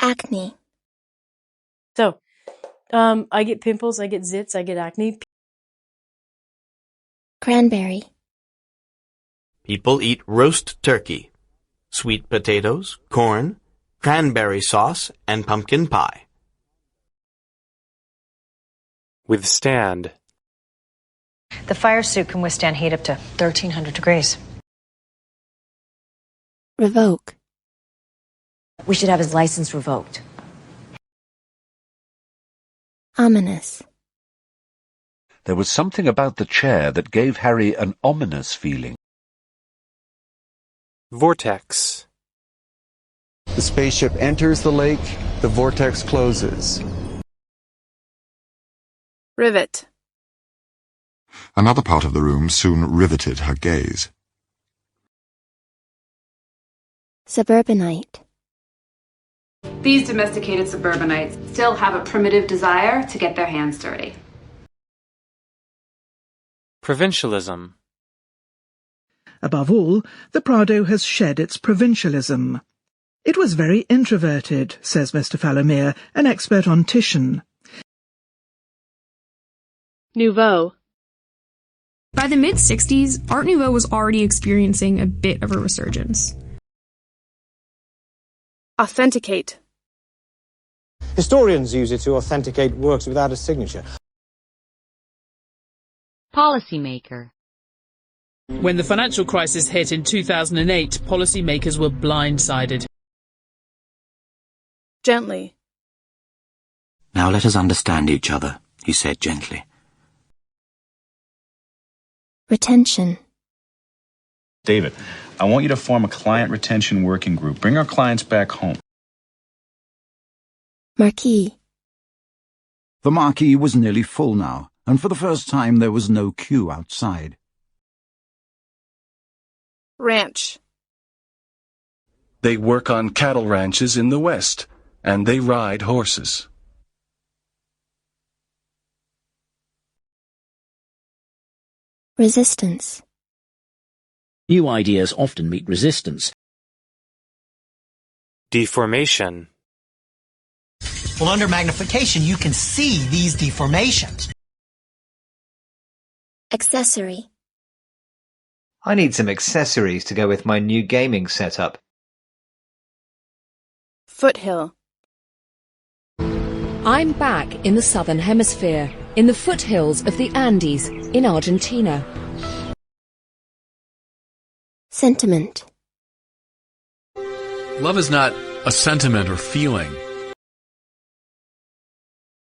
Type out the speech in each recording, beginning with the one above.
Acne. So, I get pimples, I get zits, I get acne. Cranberry. People eat roast turkey, sweet potatoes, corn, cranberry sauce, and pumpkin pie. Withstand. The fire suit can withstand heat up to 1,300 degrees. Revoke. We should have his license revoked. Ominous. There was something about the chair that gave Harry an ominous feeling. Vortex. The spaceship enters the lake, the vortex closes. Rivet. Another part of the room soon riveted her gaze. Suburbanite. These domesticated suburbanites still have a primitive desire to get their hands dirty. Provincialism. Above all, the Prado has shed its provincialism. It was very introverted, says Mr. Falomir, an expert on Titian. Nouveau. By the mid-60s, Art Nouveau was already experiencing a bit of a resurgence. Authenticate. Historians use it to authenticate works without a signature. Policymaker. When the financial crisis hit in 2008, policymakers were blindsided. Gently. Now let us understand each other, he said gently. Retention. David, I want you to form a client retention working group. Bring our clients back home. Marquis. The marquee was nearly full now, and for the first time there was no queue outside. Ranch. They work on cattle ranches in the West, and they ride horses. Resistance. New ideas often meet resistance. Deformation. Well, under magnification, you can see these deformations. Accessory. I need some accessories to go with my new gaming setup. Foothill. I'm back in the southern hemisphere, in the foothills of the Andes, in Argentina. Sentiment. Love is not a sentiment or feeling.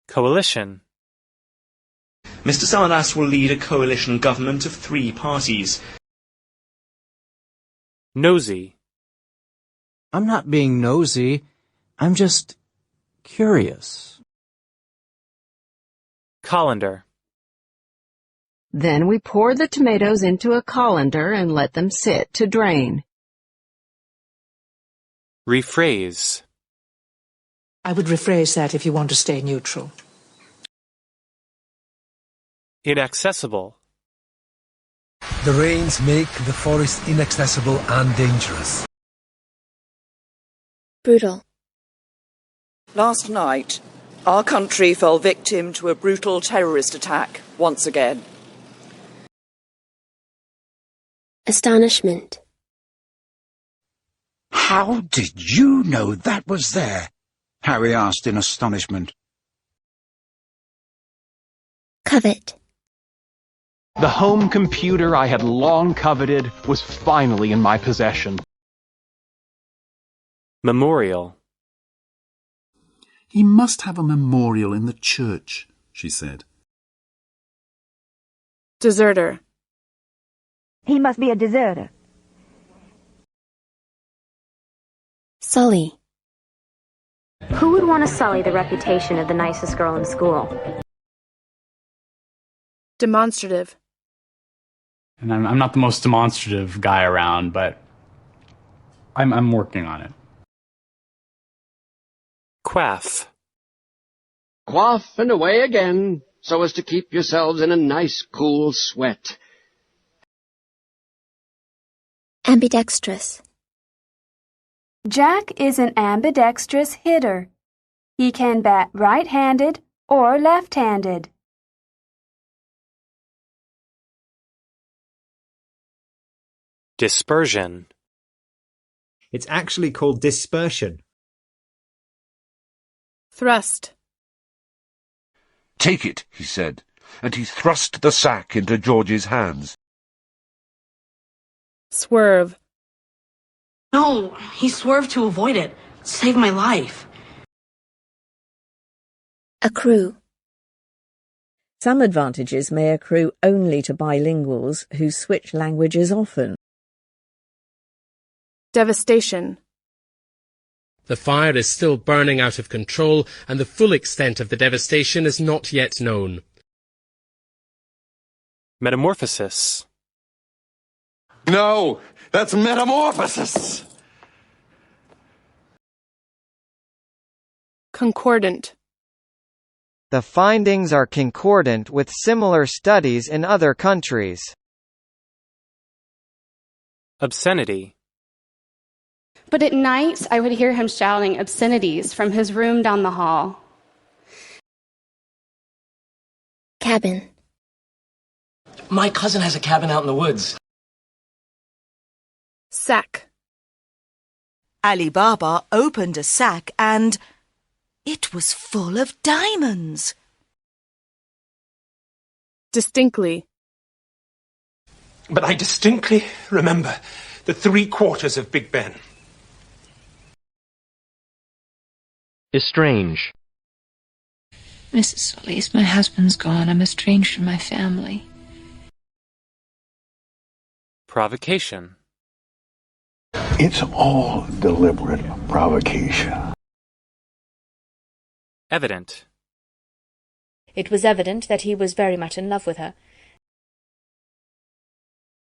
Coalition. Mr. Samaras will lead a coalition government of 3 parties. Nosy. I'm not being nosy. I'm just curious. Colander. Then we pour the tomatoes into a colander and let them sit to drain. Rephrase. I would rephrase that if you want to stay neutral. Inaccessible. The rains make the forest inaccessible and dangerous. Brutal. Last night, our country fell victim to a brutal terrorist attack once again. Astonishment. How did you know that was there? Harry asked in astonishment. Covet. The home computer I had long coveted was finally in my possession. Memorial. He must have a memorial in the church, she said. Deserter. He must be a deserter. Sully. Who would want to sully the reputation of the nicest girl in school? Demonstrative. And I'm not the most demonstrative guy around, but I'm working on it. Quaff. Quaff and away again, so as to keep yourselves in a nice cool sweat. Ambidextrous. Jack is an ambidextrous hitter. He can bat right-handed or left-handed. Dispersion. It's actually called dispersion. Thrust. Take it, he said, and he thrust the sack into George's hands. Swerve. No, he swerved to avoid it. Saved my life. Accrue. Some advantages may accrue only to bilinguals who switch languages often. Devastation. The fire is still burning out of control, and the full extent of the devastation is not yet known. Metamorphosis. No, that's metamorphosis. Concordant. The findings are concordant with similar studies in other countries. Obscenity. But at night, I would hear him shouting obscenities from his room down the hall. Cabin. My cousin has a cabin out in the woods. Sack. Ali Baba opened a sack and it was full of diamonds. Distinctly. But I distinctly remember the 3/4 of Big Ben. Estrange. Mrs. Solis, my husband's gone. I'm estranged from my family. Provocation. It's all deliberate provocation. Evident. It was evident that he was very much in love with her.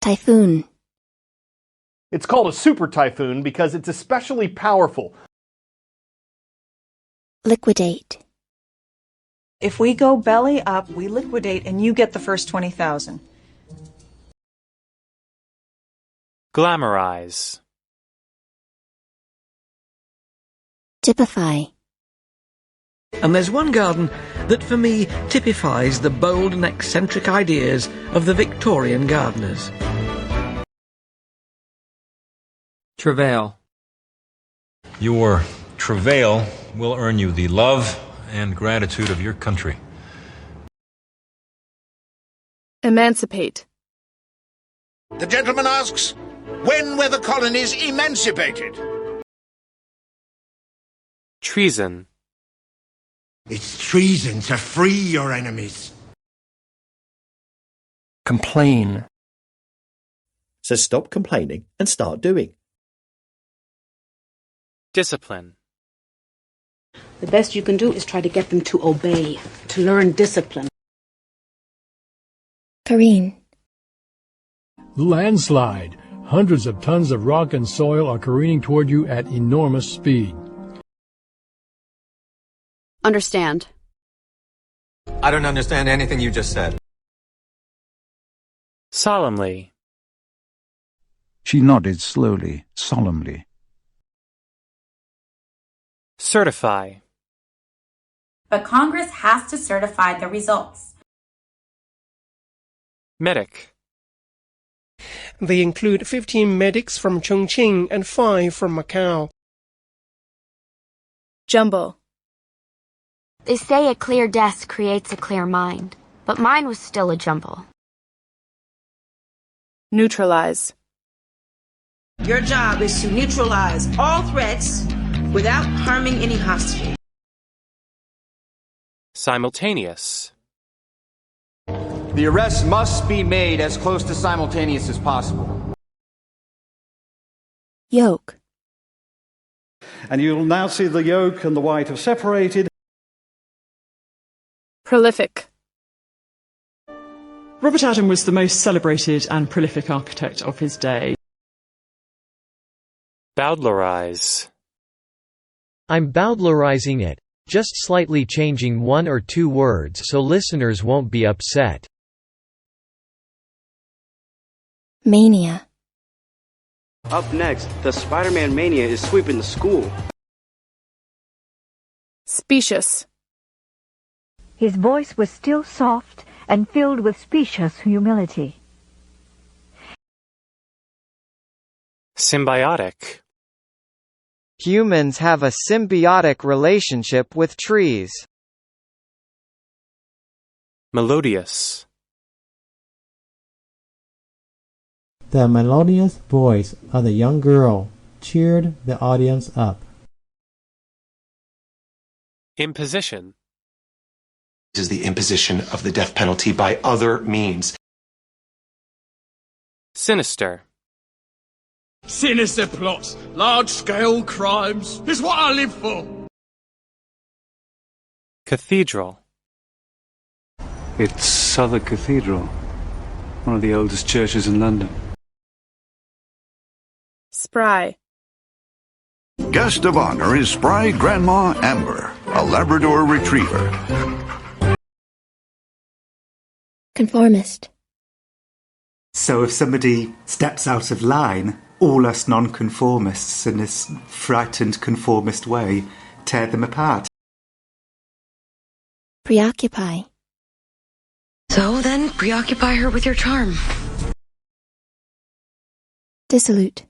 Typhoon. It's called a super typhoon because it's especially powerful. Liquidate. If we go belly up, we liquidate and you get the first 20,000. Glamorize. Typify. And there's one garden that for me typifies the bold and eccentric ideas of the Victorian gardeners. Travail. Your travail will earn you the love and gratitude of your country. Emancipate. The gentleman asks, when were the colonies emancipated? Treason. It's treason to free your enemies. Complain. So stop complaining and start doing. Discipline. The best you can do is try to get them to obey, to learn discipline. Careen. Landslide. Hundreds of tons of rock and soil are careening toward you at enormous speed. Understand. I don't understand anything you just said. Solemnly. She nodded slowly, solemnly. Certify. But Congress has to certify the results. Medic. They include 15 medics from Chongqing and 5 from Macau. Jumble. They say a clear desk creates a clear mind, but mine was still a jumble. Neutralize. Your job is to neutralize all threats without harming any hostages. Simultaneous. The arrest must be made as close to simultaneous as possible. Yolk. And you'll now see the yolk and the white have separated. Prolific. Robert Adam was the most celebrated and prolific architect of his day. Bowdlerize. I'm bowdlerizing it, just slightly changing 1 or 2 words so listeners won't be upset. Mania. Up next, the Spider-Man mania is sweeping the school. Specious. His voice was still soft and filled with specious humility. Symbiotic. Humans have a symbiotic relationship with trees. Melodious. The melodious voice of the young girl cheered the audience up. Imposition. Is the imposition of the death penalty by other means. Sinister. Sinister plots, large-scale crimes is what I live for. Cathedral. It's Southwark Cathedral, one of the oldest churches in London. Spry. Guest of honor is Spry Grandma Amber, a Labrador Retriever. Conformist. So if somebody steps out of line, all us nonconformists in this frightened conformist way tear them apart. Preoccupy. So then, preoccupy her with your charm. Dissolute.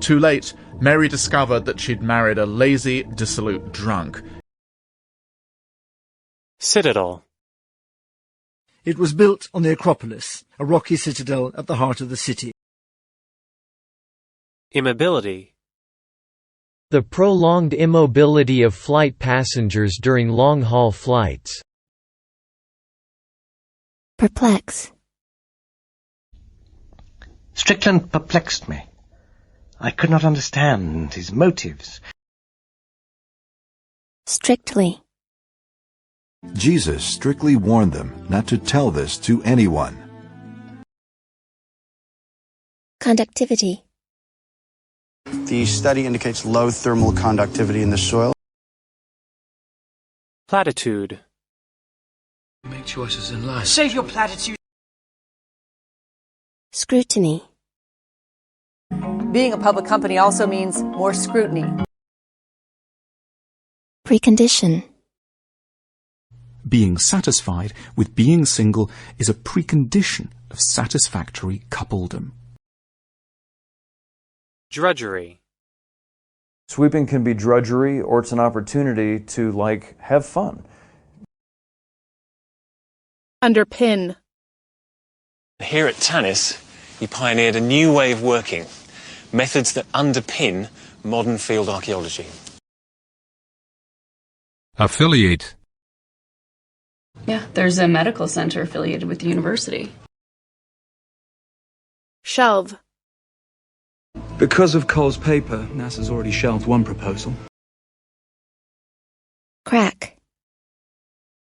Too late, Mary discovered that she'd married a lazy, dissolute drunk. Citadel. It was built on the Acropolis, a rocky citadel at the heart of the city. Immobility. The prolonged immobility of flight passengers during long-haul flights. Perplex. Strickland perplexed me. I could not understand his motives. Strictly. Jesus strictly warned them not to tell this to anyone. Conductivity. The study indicates low thermal conductivity in the soil. Platitude. Make choices in life. Save your platitude. Scrutiny. Being a public company also means more scrutiny. Precondition. Being satisfied with being single is a precondition of satisfactory coupledom. Drudgery. Sweeping can be drudgery, or it's an opportunity to, have fun. Underpin. Here at Tanis, he pioneered a new way of working, methods that underpin modern field archaeology. Affiliate. Yeah, there's a medical center affiliated with the university. Shelve. Because of Cole's paper, NASA's already shelved one proposal. Crack.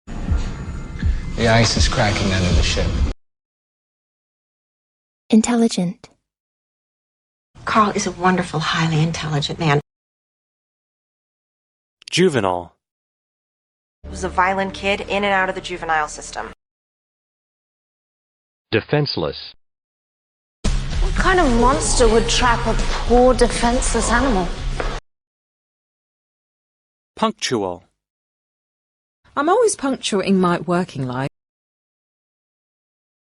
The ice is cracking under the ship. Intelligent. Carl is a wonderful, highly intelligent man. Juvenile. He was a violent kid in and out of the juvenile system. Defenseless. What kind of monster would trap a poor, defenseless animal? Punctual. I'm always punctual in my working life.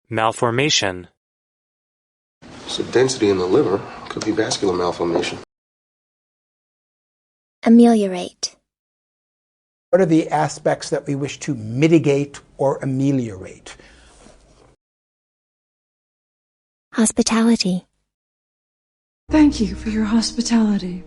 Malformation. So density in the liver could be vascular malformation. Ameliorate. What are the aspects that we wish to mitigate or ameliorate? Hospitality. Thank you for your hospitality.